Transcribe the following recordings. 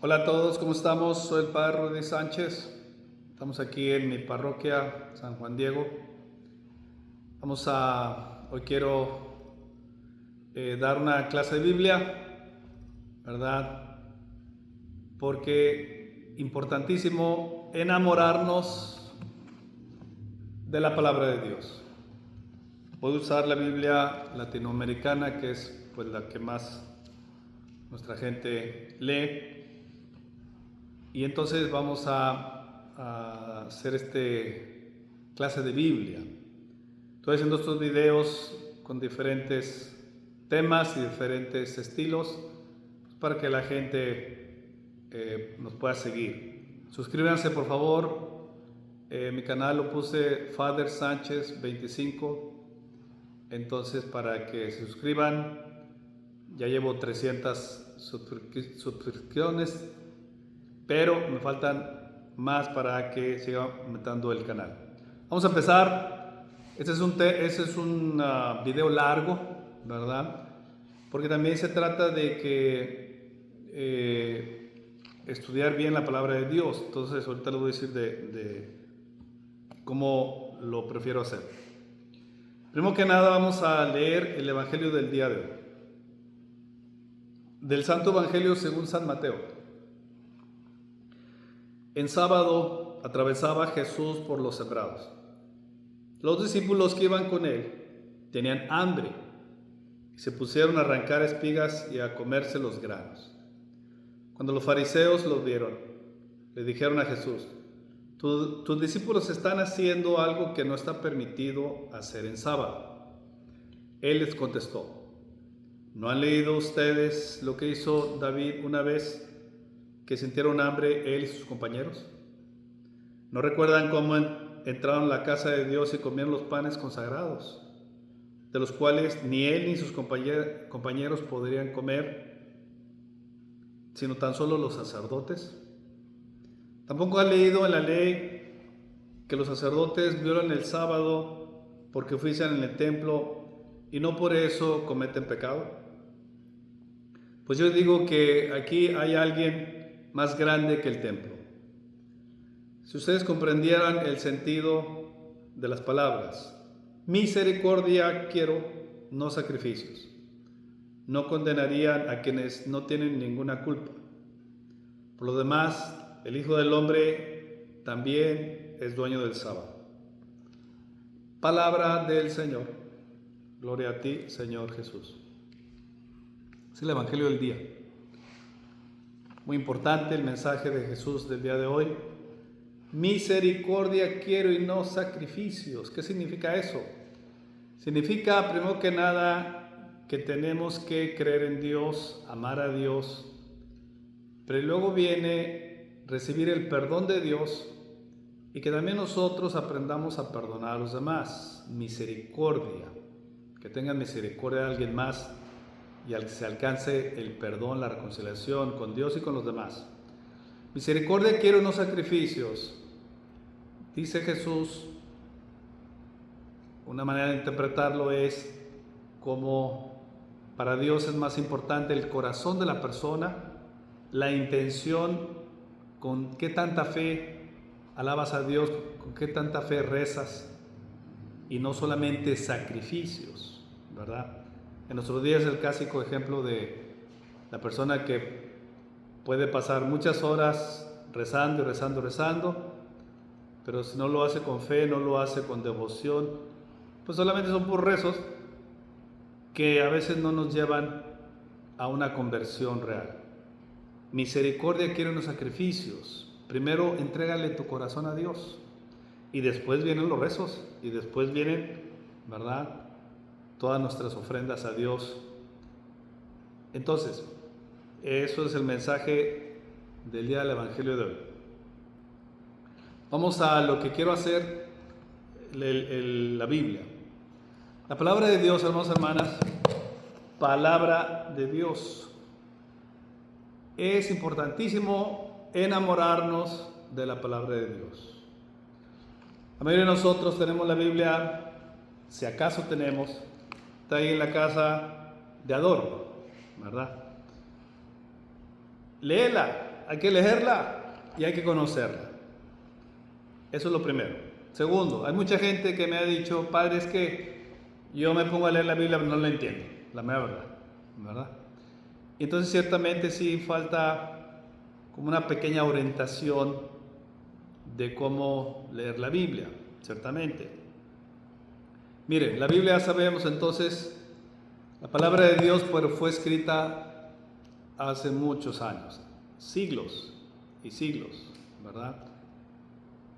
Hola a todos, ¿cómo estamos? Soy el Padre Rudy Sánchez. Estamos aquí en mi parroquia San Juan Diego. Hoy quiero dar una clase de Biblia, ¿verdad? Porque importantísimo enamorarnos de la palabra de Dios. Voy a usar la Biblia latinoamericana, que es pues la que más nuestra gente lee. Y entonces vamos a hacer clase de Biblia. Estoy haciendo estos videos con diferentes temas y diferentes estilos para que la gente nos pueda seguir. Suscríbanse por favor. Mi canal lo puse Father Sánchez 25. Entonces para que se suscriban, ya llevo 300 suscripciones. Pero me faltan más para que siga aumentando el canal. Vamos a empezar. Este es un video largo, ¿verdad? Porque también se trata de que estudiar bien la palabra de Dios. Entonces ahorita les voy a decir de cómo lo prefiero hacer. Primero que nada vamos a leer el Evangelio del día de hoy. Del Santo Evangelio según San Mateo. En sábado atravesaba Jesús por los sembrados. Los discípulos que iban con él tenían hambre y se pusieron a arrancar espigas y a comerse los granos. Cuando los fariseos los vieron, le dijeron a Jesús: tus discípulos están haciendo algo que no está permitido hacer en sábado. Él les contestó: ¿no han leído ustedes lo que hizo David una vez que sintieron hambre él y sus compañeros? ¿No recuerdan cómo entraron a la casa de Dios y comieron los panes consagrados, de los cuales ni él ni sus compañeros podrían comer, sino tan solo los sacerdotes? ¿Tampoco han leído en la ley que los sacerdotes violan el sábado porque ofician en el templo y no por eso cometen pecado? Pues yo digo que aquí hay alguien más grande que el templo. Si ustedes comprendieran el sentido de las palabras, misericordia quiero, no sacrificios, no condenarían a quienes no tienen ninguna culpa. Por lo demás, el Hijo del Hombre también es dueño del sábado. Palabra del Señor. Gloria a ti, Señor Jesús. Es el Evangelio del día. Muy importante el mensaje de Jesús del día de hoy. Misericordia quiero y no sacrificios. ¿Qué significa eso? Significa, primero que nada, que tenemos que creer en Dios, amar a Dios, pero luego viene recibir el perdón de Dios y que también nosotros aprendamos a perdonar a los demás. Misericordia. Que tengan misericordia de alguien más y al que se alcance el perdón, la reconciliación con Dios y con los demás. Misericordia quiero, no sacrificios. Dice Jesús, una manera de interpretarlo es como para Dios es más importante el corazón de la persona, la intención, con qué tanta fe alabas a Dios, con qué tanta fe rezas, y no solamente sacrificios, ¿verdad? En nuestros días es el clásico ejemplo de la persona que puede pasar muchas horas rezando y rezando, rezando, pero si no lo hace con fe, no lo hace con devoción, pues solamente son puros rezos que a veces no nos llevan a una conversión real. Misericordia quiere unos sacrificios. Primero entrégale tu corazón a Dios y después vienen los rezos y después vienen, ¿verdad?, todas nuestras ofrendas a Dios. Entonces, eso es el mensaje del día del Evangelio de hoy. Vamos a lo que quiero hacer, la Biblia. La palabra de Dios, hermanos y hermanas, palabra de Dios. Es importantísimo enamorarnos de la palabra de Dios. La mayoría de nosotros tenemos la Biblia, si acaso tenemos, está ahí en la casa de adorno, ¿verdad? Léela, hay que leerla y hay que conocerla. Eso es lo primero. Segundo, hay mucha gente que me ha dicho, padre, es que yo me pongo a leer la Biblia pero no la entiendo, la mera verdad, ¿verdad? Y entonces ciertamente sí falta como una pequeña orientación de cómo leer la Biblia, ciertamente. Miren, la Biblia sabemos entonces, la palabra de Dios fue escrita hace muchos años, siglos y siglos, ¿verdad?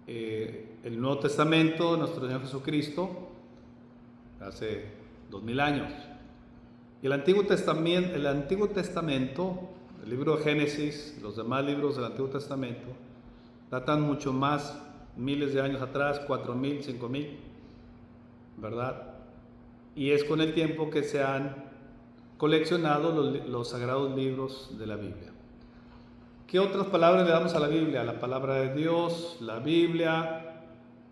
El Nuevo Testamento, nuestro Señor Jesucristo, hace 2000 años. Y el Antiguo Testamento, el libro de Génesis, los demás libros del Antiguo Testamento, datan mucho más, miles de años atrás, 4000, 5000, ¿verdad? Y es con el tiempo que se han coleccionado los sagrados libros de la Biblia. ¿Qué otras palabras le damos a la Biblia? La palabra de Dios, la Biblia,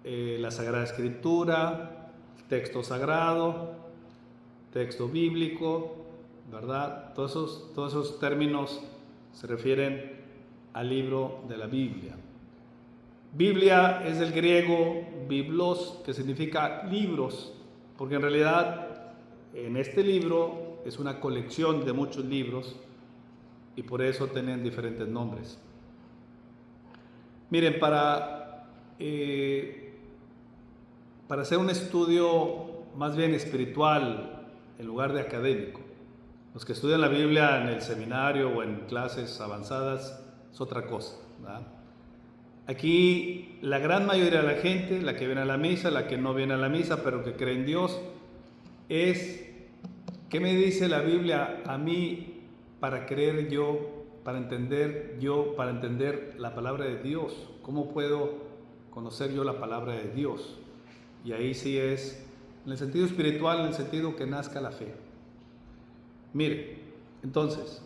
la Sagrada Escritura, texto sagrado, texto bíblico, ¿verdad? Todos esos términos se refieren al libro de la Biblia. Biblia es del griego biblos, que significa libros, porque en realidad en este libro es una colección de muchos libros y por eso tienen diferentes nombres. Miren, para hacer un estudio más bien espiritual en lugar de académico, los que estudian la Biblia en el seminario o en clases avanzadas es otra cosa, ¿verdad? Aquí la gran mayoría de la gente, la que viene a la misa, la que no viene a la misa, pero que cree en Dios, es ¿qué me dice la Biblia a mí para creer yo, para entender la palabra de Dios? ¿Cómo puedo conocer yo la palabra de Dios? Y ahí sí es, en el sentido espiritual, en el sentido que nazca la fe. Mire, entonces,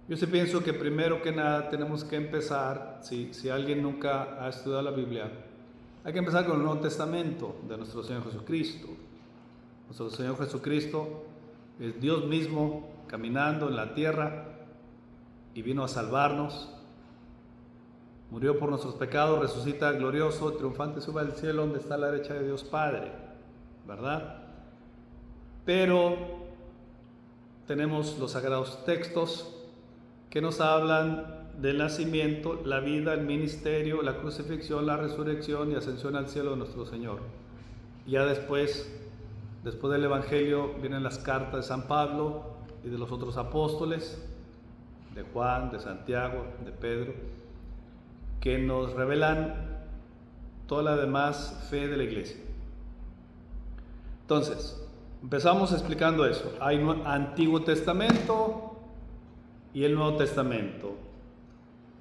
yo sí pienso que primero que nada tenemos que empezar, si alguien nunca ha estudiado la Biblia, hay que empezar con el Nuevo Testamento de nuestro Señor Jesucristo. Nuestro Señor Jesucristo es Dios mismo caminando en la tierra y vino a salvarnos. Murió por nuestros pecados, resucita glorioso, triunfante, sube al cielo donde está a la derecha de Dios Padre, ¿verdad? Pero tenemos los sagrados textos que nos hablan del nacimiento, la vida, el ministerio, la crucifixión, la resurrección y ascensión al cielo de nuestro Señor. Y ya después del Evangelio vienen las cartas de San Pablo y de los otros apóstoles, de Juan, de Santiago, de Pedro, que nos revelan toda la demás fe de la iglesia. Entonces, empezamos explicando eso. Hay Antiguo Testamento y el Nuevo Testamento.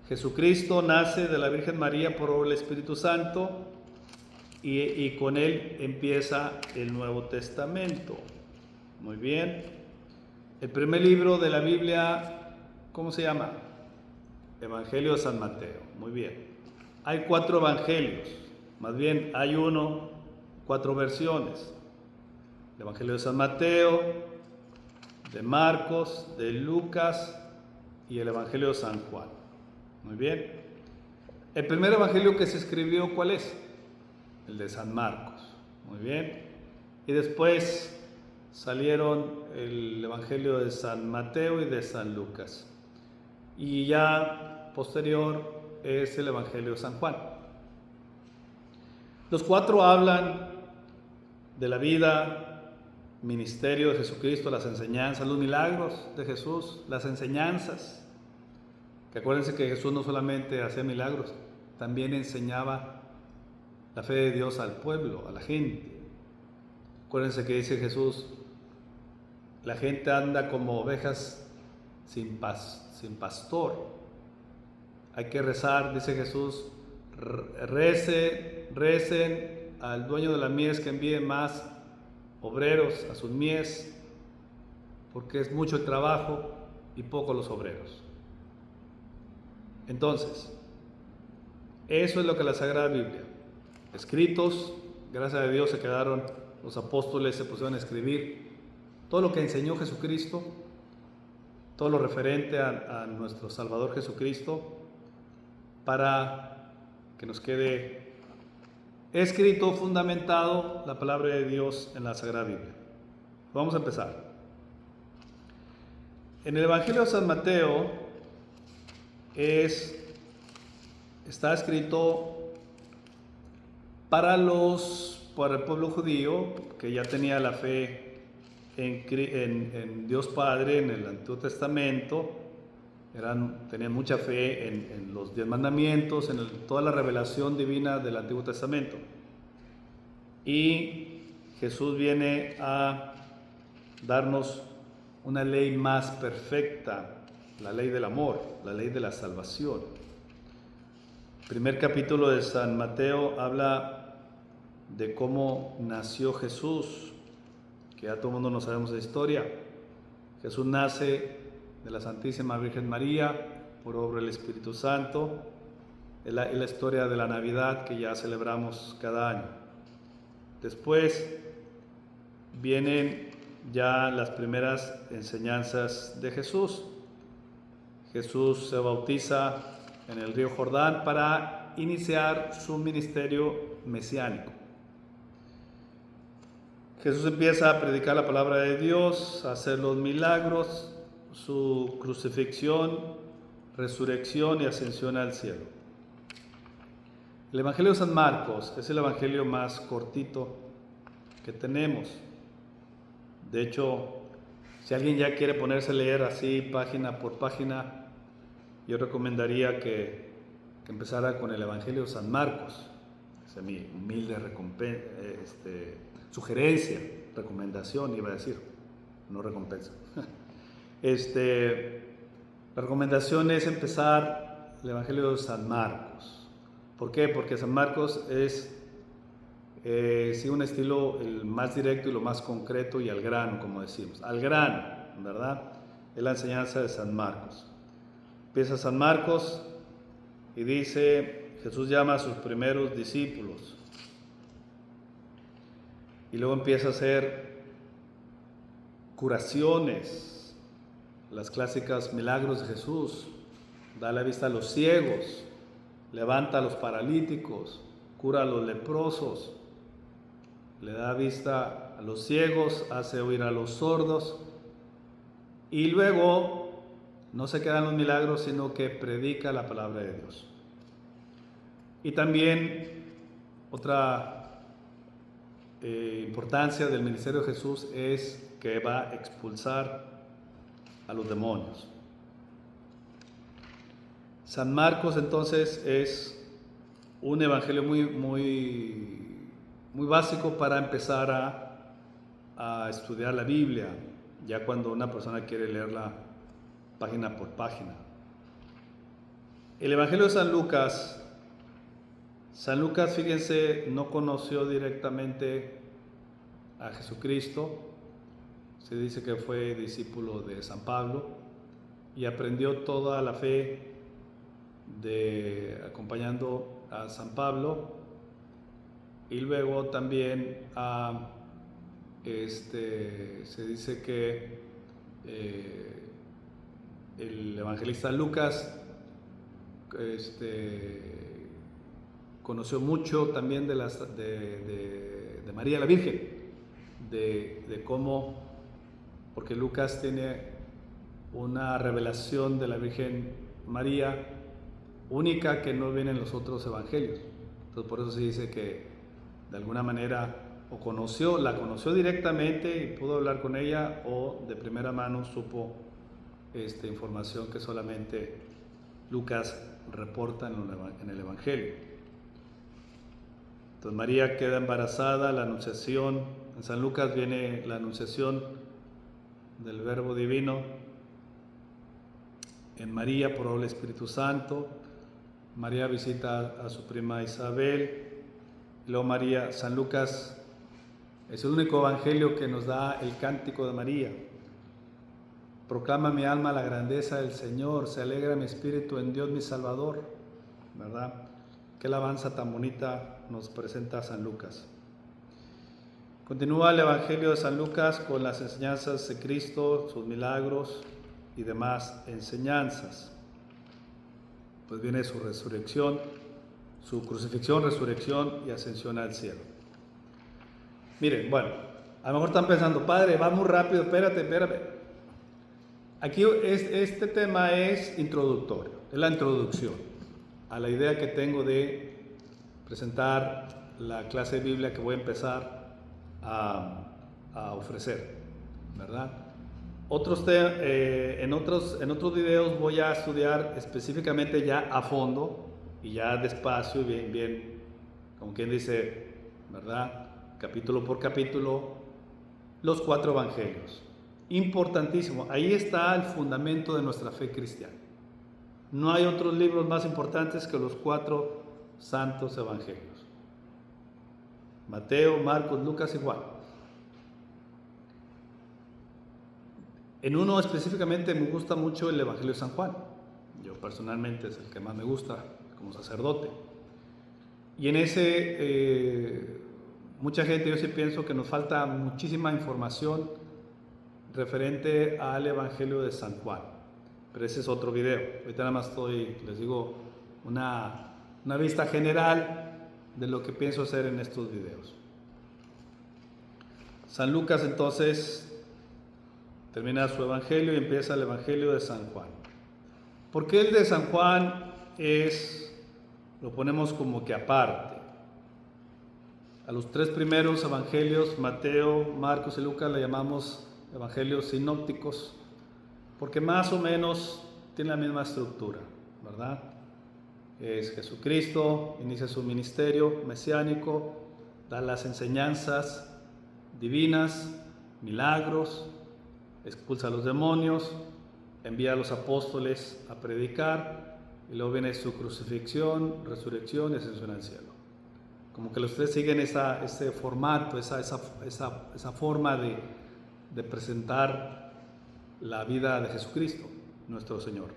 Jesucristo nace de la Virgen María por el Espíritu Santo y con él empieza el Nuevo Testamento. Muy bien. El primer libro de la Biblia, ¿cómo se llama? Evangelio de San Mateo. Muy bien. Hay 4 evangelios, más bien hay 4 versiones. El Evangelio de San Mateo, de Marcos, de Lucas y el Evangelio de San Juan. Muy bien. El primer evangelio que se escribió, ¿cuál es? El de San Marcos. Muy bien. Y después salieron el Evangelio de San Mateo y de San Lucas. Y ya posterior es el Evangelio de San Juan. Los 4 hablan de la vida, ministerio de Jesucristo, las enseñanzas, los milagros de Jesús, las enseñanzas. Que acuérdense que Jesús no solamente hacía milagros, también enseñaba la fe de Dios al pueblo, a la gente. Acuérdense que dice Jesús, la gente anda como ovejas sin pastor. Hay que rezar, dice Jesús, recen al dueño de la mies que envíe más obreros a sus mies, porque es mucho el trabajo y poco los obreros. Entonces, eso es lo que la Sagrada Biblia, escritos, gracias a Dios se quedaron, los apóstoles se pusieron a escribir todo lo que enseñó Jesucristo todo lo referente a nuestro Salvador Jesucristo, para que nos quede escrito, fundamentado la palabra de Dios en la Sagrada Biblia. Vamos a empezar. En el Evangelio de San Mateo está escrito para el pueblo judío que ya tenía la fe en Dios Padre en el Antiguo Testamento, tenían mucha fe en los 10 mandamientos, en toda la revelación divina del Antiguo Testamento. Y Jesús viene a darnos una ley más perfecta, la ley del amor, la ley de la salvación. El primer capítulo de San Mateo habla de cómo nació Jesús, que ya todo el mundo no sabemos la historia. Jesús nace de la Santísima Virgen María por obra del Espíritu Santo. Es la historia de la Navidad que ya celebramos cada año. Después vienen ya las primeras enseñanzas de Jesús. Jesús se bautiza en el río Jordán para iniciar su ministerio mesiánico. Jesús empieza a predicar la palabra de Dios, a hacer los milagros, su crucifixión, resurrección y ascensión al cielo. El Evangelio de San Marcos es el evangelio más cortito que tenemos. De hecho, si alguien ya quiere ponerse a leer así página por página, yo recomendaría que empezara con el Evangelio de San Marcos. Esa es mi humilde sugerencia, recomendación, iba a decir, no recompensa. La recomendación es empezar el Evangelio de San Marcos. ¿Por qué? Porque San Marcos es sigue un estilo el más directo y lo más concreto y al grano, como decimos. Al grano, ¿verdad? Es la enseñanza de San Marcos. Empieza San Marcos y dice, Jesús llama a sus primeros discípulos. Y luego empieza a hacer curaciones, las clásicas milagros de Jesús. Da la vista a los ciegos, levanta a los paralíticos, cura a los leprosos, le da vista a los ciegos, hace oír a los sordos. Y luego no se quedan los milagros, sino que predica la palabra de Dios. Y también otra importancia del ministerio de Jesús es que va a expulsar a los demonios. San Marcos entonces es un evangelio muy básico para empezar a estudiar la Biblia, ya cuando una persona quiere leerla página por página. El Evangelio de San Lucas, fíjense, no conoció directamente a Jesucristo. Se dice que fue discípulo de San Pablo y aprendió toda la fe acompañando a San Pablo, y luego también se dice que el evangelista Lucas conoció mucho también de María la Virgen, de cómo, porque Lucas tiene una revelación de la Virgen María única que no viene en los otros evangelios. Entonces por eso se dice que de alguna manera la conoció directamente y pudo hablar con ella, o de primera mano supo información que solamente Lucas reporta en el evangelio. Entonces María queda embarazada, la anunciación, en San Lucas viene la anunciación del Verbo Divino en María por obra del Espíritu Santo. María visita a su prima Isabel. Luego San Lucas es el único evangelio que nos da el cántico de María. Proclama mi alma la grandeza del Señor, se alegra mi espíritu en Dios mi Salvador, ¿verdad? Qué alabanza tan bonita nos presenta San Lucas. Continúa el evangelio de San Lucas con las enseñanzas de Cristo, sus milagros y demás enseñanzas. Pues viene su resurrección, su crucifixión, resurrección y ascensión al cielo. Miren, bueno, a lo mejor están pensando, padre, va muy rápido, espérame. Aquí este tema es introductorio, es la introducción a la idea que tengo de presentar la clase de Biblia que voy a empezar a ofrecer, ¿verdad? En otros videos voy a estudiar específicamente ya a fondo y ya despacio, bien, como quien dice, ¿verdad? Capítulo por capítulo, los 4 evangelios. Importantísimo, ahí está el fundamento de nuestra fe cristiana. No hay otros libros más importantes que los 4 santos evangelios: Mateo, Marcos, Lucas y Juan. En uno específicamente me gusta mucho el Evangelio de San Juan. Yo personalmente es el que más me gusta como sacerdote. Y en ese, mucha gente, yo sí pienso que nos falta muchísima información referente al Evangelio de San Juan. Pero ese es otro video. Ahorita nada más les digo, una vista general de lo que pienso hacer en estos videos. San Lucas entonces termina su evangelio y empieza el evangelio de San Juan. ¿Por qué el de San Juan lo ponemos como que aparte? A los 3 primeros evangelios, Mateo, Marcos y Lucas, le llamamos evangelios sinópticos, porque más o menos tiene la misma estructura, ¿verdad? Es Jesucristo, inicia su ministerio mesiánico, da las enseñanzas divinas, milagros, expulsa a los demonios, envía a los apóstoles a predicar, y luego viene su crucifixión, resurrección y ascensión al cielo. Como que los 3 siguen ese formato, esa forma de presentar la vida de Jesucristo, nuestro Señor.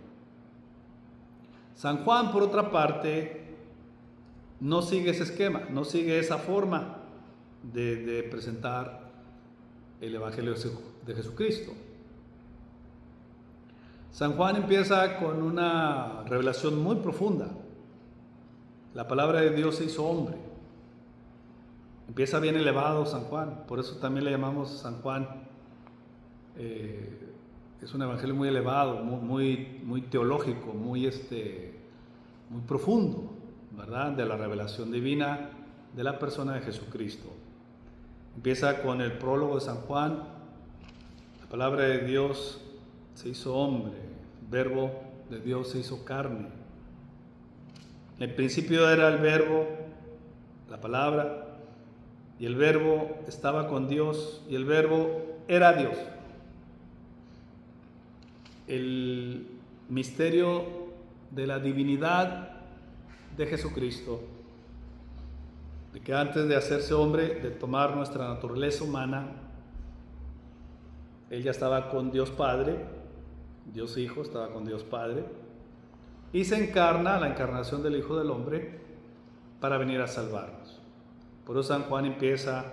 San Juan, por otra parte, no sigue ese esquema, no sigue esa forma de presentar el Evangelio de Jesucristo. San Juan empieza con una revelación muy profunda. La palabra de Dios se hizo hombre. Empieza bien elevado San Juan, por eso también le llamamos San Juan. Es un evangelio muy elevado, muy teológico, muy profundo, ¿verdad? De la revelación divina de la persona de Jesucristo. Empieza con el prólogo de San Juan. La palabra de Dios se hizo hombre, el verbo de Dios se hizo carne. En el principio era el verbo, la palabra, y el verbo estaba con Dios, y el verbo era Dios. El misterio de la divinidad de Jesucristo, de que antes de hacerse hombre, de tomar nuestra naturaleza humana, Él ya estaba con Dios Padre, Dios Hijo estaba con Dios Padre, y se encarna, la encarnación del Hijo del Hombre, para venir a salvarnos. Por eso San Juan empieza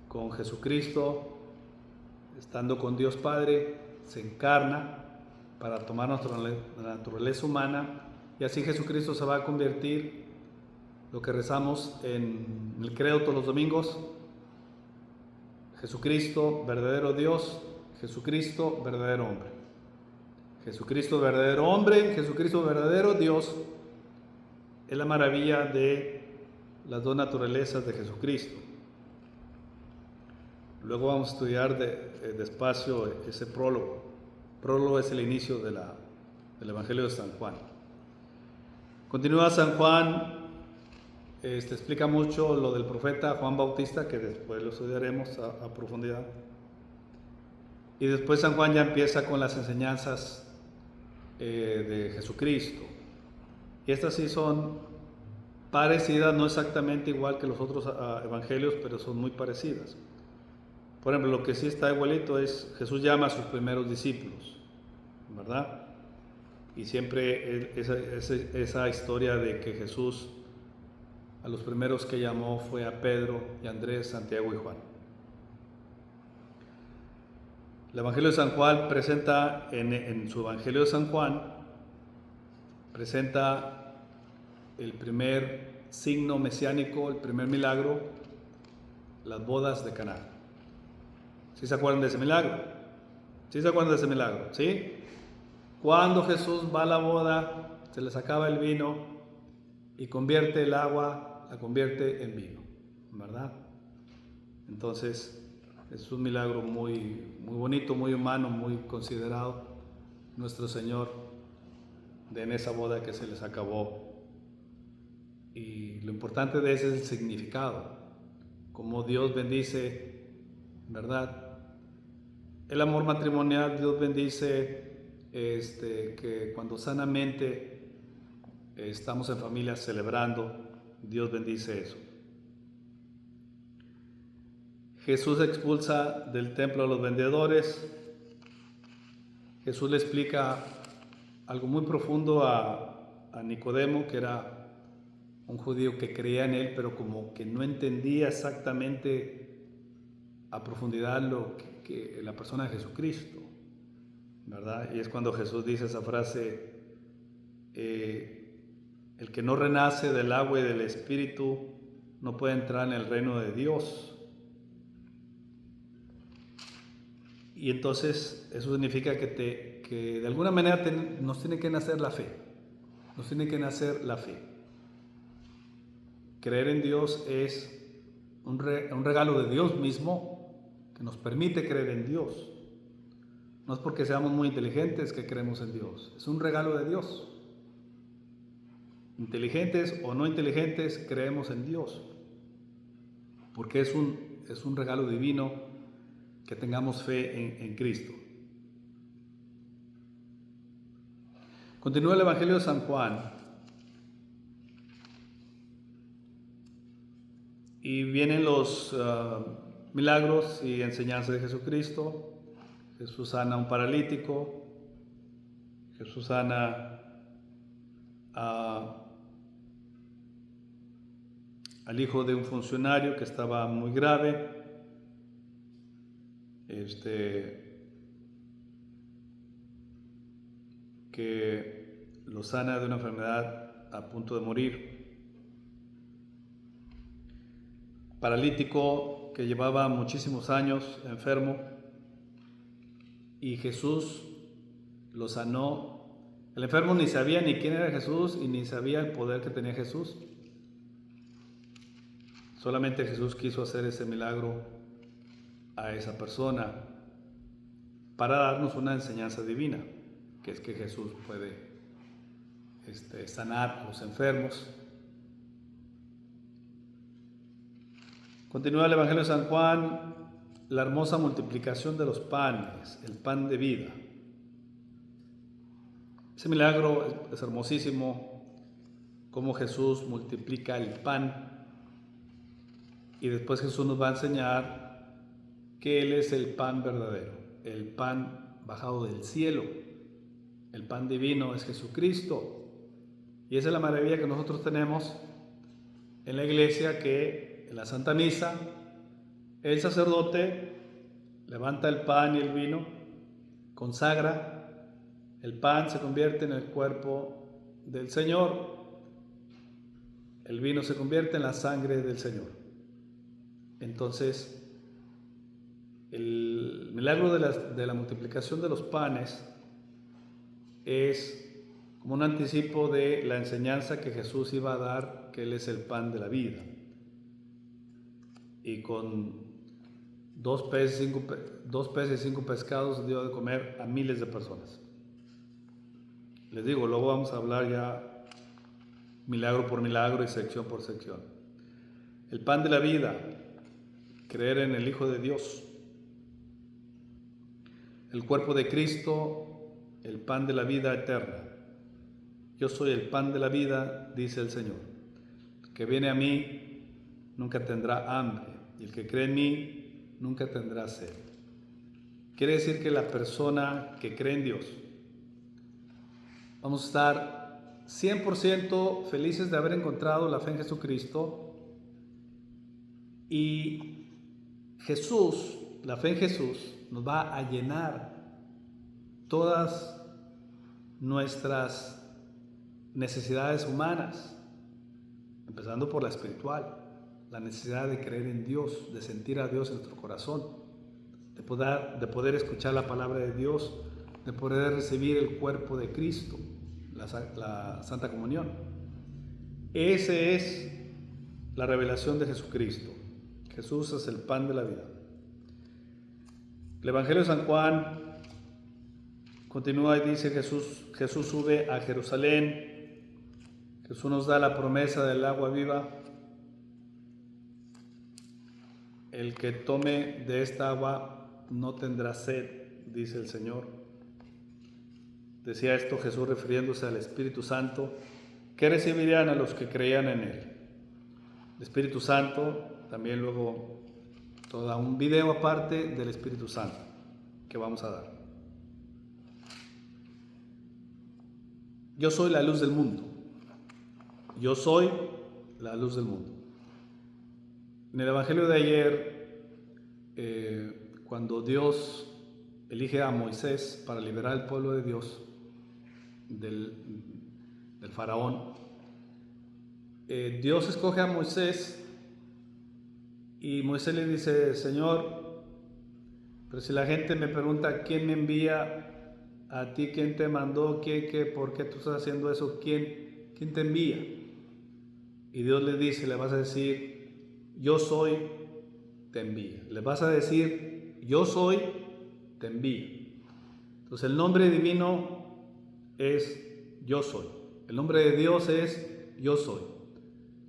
con Jesucristo, estando con Dios Padre, se encarna para tomar nuestra naturaleza humana, y así Jesucristo se va a convertir, lo que rezamos en el credo todos los domingos: Jesucristo, verdadero Dios, Jesucristo, verdadero hombre. Jesucristo, verdadero hombre, Jesucristo, verdadero Dios, es la maravilla de las 2 naturalezas de Jesucristo. Luego vamos a estudiar despacio ese prólogo. El prólogo es el inicio del Evangelio de San Juan. Continúa San Juan, explica mucho lo del profeta Juan Bautista, que después lo estudiaremos a profundidad. Y después San Juan ya empieza con las enseñanzas de Jesucristo. Y estas sí son parecidas, no exactamente igual que los otros evangelios, pero son muy parecidas. Por ejemplo, lo que sí está igualito es Jesús llama a sus primeros discípulos, ¿verdad? Y siempre esa historia de que Jesús a los primeros que llamó fue a Pedro y Andrés, Santiago y Juan. El Evangelio de San Juan presenta, en su Evangelio de San Juan, presenta el primer signo mesiánico, el primer milagro, las bodas de Caná. ¿Sí se acuerdan de ese milagro? ¿Sí se acuerdan de ese milagro? ¿Sí? Cuando Jesús va a la boda, se les acaba el vino y convierte el agua, la convierte en vino, ¿verdad? Entonces, es un milagro muy bonito, muy humano, muy considerado. Nuestro Señor en esa boda que se les acabó. Y lo importante de ese es el significado, cómo Dios bendice, ¿verdad? El amor matrimonial, Dios bendice que cuando sanamente estamos en familia celebrando, Dios bendice eso. Jesús expulsa del templo a los vendedores. Jesús le explica algo muy profundo a Nicodemo, que era un judío que creía en él, pero como que no entendía exactamente a profundidad lo que la persona de Jesucristo, ¿verdad? Y es cuando Jesús dice esa frase, el que no renace del agua y del Espíritu no puede entrar en el reino de Dios. Y entonces eso significa que de alguna manera nos tiene que nacer la fe. Nos tiene que nacer la fe. Creer en Dios es un regalo de Dios mismo que nos permite creer en Dios. No es porque seamos muy inteligentes que creemos en Dios. Es un regalo de Dios. Inteligentes o no inteligentes, creemos en Dios. Porque es un regalo divino que tengamos fe en Cristo. Continúa el Evangelio de San Juan y vienen los milagros y enseñanzas de Jesucristo. Jesús sana a un paralítico, Jesús sana al hijo de un funcionario que estaba muy grave. Que lo sana de una enfermedad a punto de morir. Paralítico que llevaba muchísimos años enfermo y Jesús lo sanó. El enfermo ni sabía ni quién era Jesús y ni sabía el poder que tenía Jesús. Solamente Jesús quiso hacer ese milagro a esa persona para darnos una enseñanza divina, que es que Jesús puede sanar a los enfermos. Continúa el Evangelio de San Juan, la hermosa multiplicación de los panes, el pan de vida. Ese milagro es hermosísimo, cómo Jesús multiplica el pan y después Jesús nos va a enseñar que Él es el pan verdadero, el pan bajado del cielo. El pan divino es Jesucristo. Y esa es la maravilla que nosotros tenemos en la iglesia, que en la Santa Misa el sacerdote levanta el pan y el vino, consagra, el pan se convierte en el cuerpo del Señor, el vino se convierte en la sangre del Señor. Entonces, el milagro de la multiplicación de los panes es como un anticipo de la enseñanza que Jesús iba a dar, que Él es el pan de la vida. Y con 2 peces y 5 pescados dio de comer a miles de personas. Les digo, luego vamos a hablar ya milagro por milagro y sección por sección. El pan de la vida, creer en el Hijo de Dios. El cuerpo de Cristo, el pan de la vida eterna. Yo soy el pan de la vida, dice el Señor. El que viene a mí nunca tendrá hambre, y el que cree en mí nunca tendrá sed. Quiere decir que la persona que cree en Dios, vamos a estar 100% felices de haber encontrado la fe en Jesucristo, y Jesús, la fe en Jesús, nos va a llenar todas nuestras necesidades humanas, empezando por la espiritual, la necesidad de creer en Dios, de sentir a Dios en nuestro corazón, de poder escuchar la palabra de Dios, de poder recibir el cuerpo de Cristo, la Santa Comunión. Esa es la revelación de Jesucristo. Jesús es el pan de la vida. El Evangelio de San Juan continúa y dice: Jesús sube a Jerusalén. Jesús nos da la promesa del agua viva. El que tome de esta agua no tendrá sed, dice el Señor. Decía esto Jesús refiriéndose al Espíritu Santo, que recibirían a los que creían en Él. El Espíritu Santo, también luego todo un video aparte del Espíritu Santo que vamos a dar. Yo soy la luz del mundo. Yo soy la luz del mundo. En el Evangelio de ayer, cuando Dios elige a Moisés para liberar al pueblo de Dios del faraón, Dios escoge a Moisés y Moisés le dice: Señor, pero si la gente me pregunta quién me envía a ti, quién te mandó, por qué tú estás haciendo eso, quién te envía. Y Dios le dice, le vas a decir: yo soy, te envía. Le vas a decir: yo soy, te envía. Entonces el nombre divino es yo soy. El nombre de Dios es yo soy,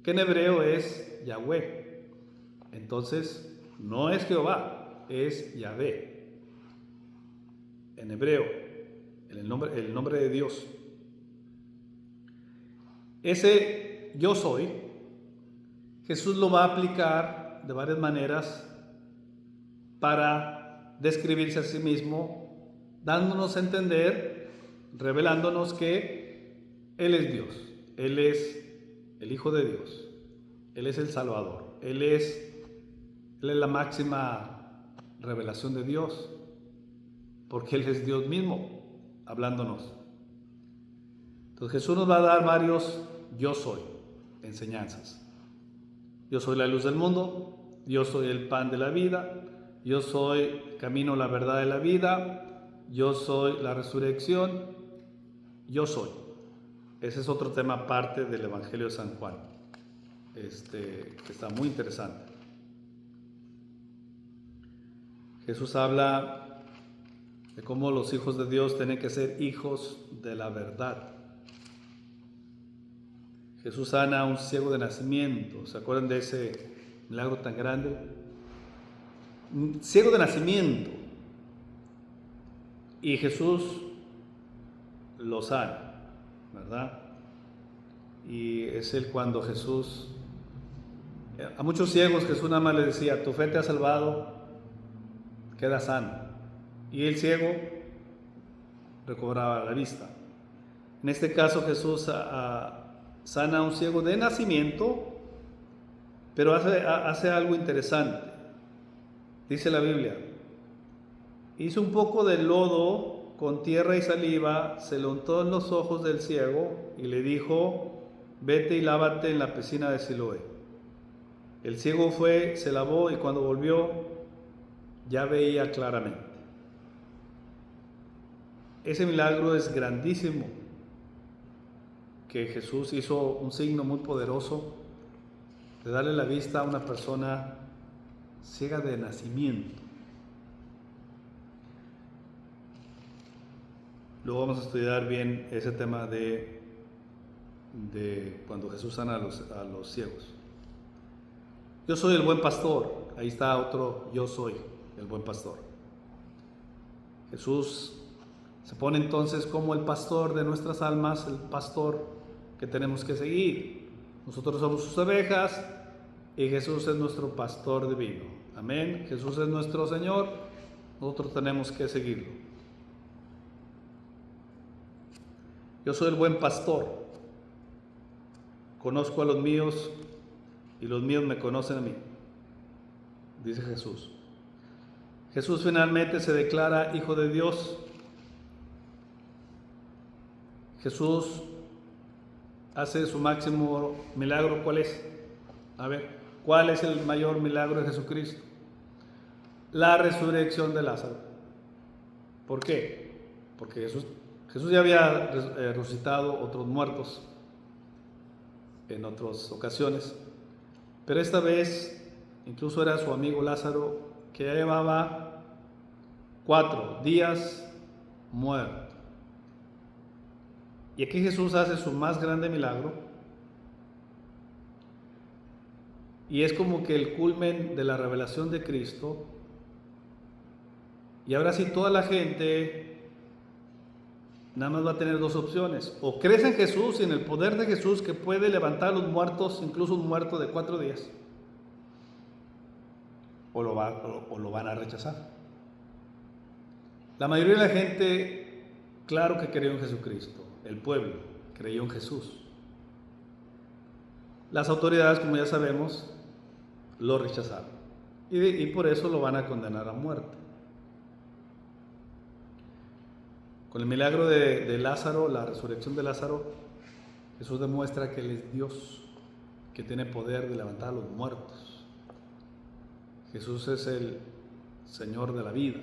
que en hebreo es Yahweh. Entonces no es Jehová, es Yahvé. En hebreo, el nombre de Dios. Ese yo soy, Jesús lo va a aplicar de varias maneras para describirse a sí mismo, dándonos a entender, revelándonos que Él es Dios, Él es el Hijo de Dios, Él es el Salvador, Él es la máxima revelación de Dios, porque Él es Dios mismo hablándonos. Entonces Jesús nos va a dar varios yo soy enseñanzas. Yo soy la luz del mundo, yo soy el pan de la vida, yo soy el camino, la verdad de la vida, yo soy la resurrección, yo soy. Ese es otro tema aparte del Evangelio de San Juan, que está muy interesante. Jesús habla de cómo los hijos de Dios tienen que ser hijos de la verdad. Jesús sana a un ciego de nacimiento. ¿Se acuerdan de ese milagro tan grande? Un ciego de nacimiento. Y Jesús lo sana, ¿verdad? Y es cuando Jesús, a muchos ciegos Jesús nada más les decía: tu fe te ha salvado, queda sano. Y el ciego recobraba la vista. En este caso Jesús sana a un ciego de nacimiento, pero hace algo interesante. Dice la Biblia: hizo un poco de lodo con tierra y saliva, se lo untó en los ojos del ciego y le dijo: vete y lávate en la piscina de Siloé. El ciego fue, se lavó y cuando volvió ya veía claramente. Ese milagro es grandísimo, que Jesús hizo un signo muy poderoso de darle la vista a una persona ciega de nacimiento. Luego vamos a estudiar bien ese tema de cuando Jesús sana a los ciegos. Yo soy el buen pastor. Ahí está otro yo soy el buen pastor. Jesús se pone entonces como el pastor de nuestras almas, el pastor que tenemos que seguir. Nosotros somos sus ovejas y Jesús es nuestro pastor divino. Amén. Jesús es nuestro Señor. Nosotros tenemos que seguirlo. Yo soy el buen pastor. Conozco a los míos y los míos me conocen a mí, dice Jesús. Jesús finalmente se declara Hijo de Dios. Jesús hace su máximo milagro. ¿Cuál es? A ver, ¿cuál es el mayor milagro de Jesucristo? La resurrección de Lázaro. ¿Por qué? Porque Jesús ya había resucitado otros muertos en otras ocasiones, pero esta vez incluso era su amigo Lázaro, que ya llevaba 4 días muerto. Y aquí Jesús hace su más grande milagro, y es como que el culmen de la revelación de Cristo. Y ahora sí, toda la gente nada más va a tener 2 opciones: o crees en Jesús y en el poder de Jesús, que puede levantar a los muertos, incluso un muerto de 4 días, o lo van a rechazar. La mayoría de la gente, claro que creyó en Jesucristo. El pueblo creyó en Jesús. Las autoridades, como ya sabemos, lo rechazaron, y por eso lo van a condenar a muerte. Con el milagro de Lázaro, la resurrección de Lázaro, Jesús demuestra que Él es Dios, que tiene poder de levantar a los muertos. Jesús es el Señor de la vida,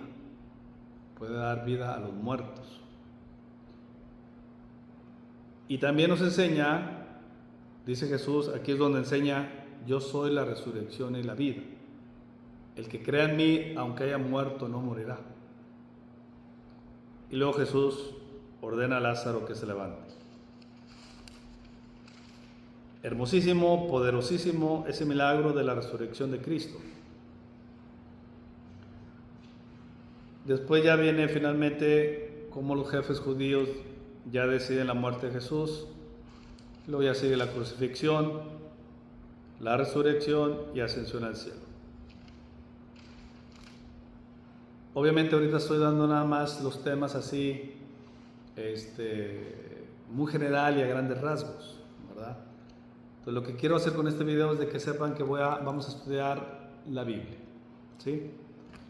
puede dar vida a los muertos. Y también nos enseña, dice Jesús, aquí es donde enseña: yo soy la resurrección y la vida. El que crea en mí, aunque haya muerto, no morirá. Y luego Jesús ordena a Lázaro que se levante. Hermosísimo, poderosísimo ese milagro de la resurrección de Cristo. Después ya viene finalmente cómo los jefes judíos ya deciden la muerte de Jesús. Luego ya sigue la crucifixión, la resurrección y ascensión al cielo. Obviamente ahorita estoy dando nada más los temas así, muy general y a grandes rasgos, ¿verdad? Entonces lo que quiero hacer con este video es de que sepan que vamos a estudiar la Biblia, ¿sí?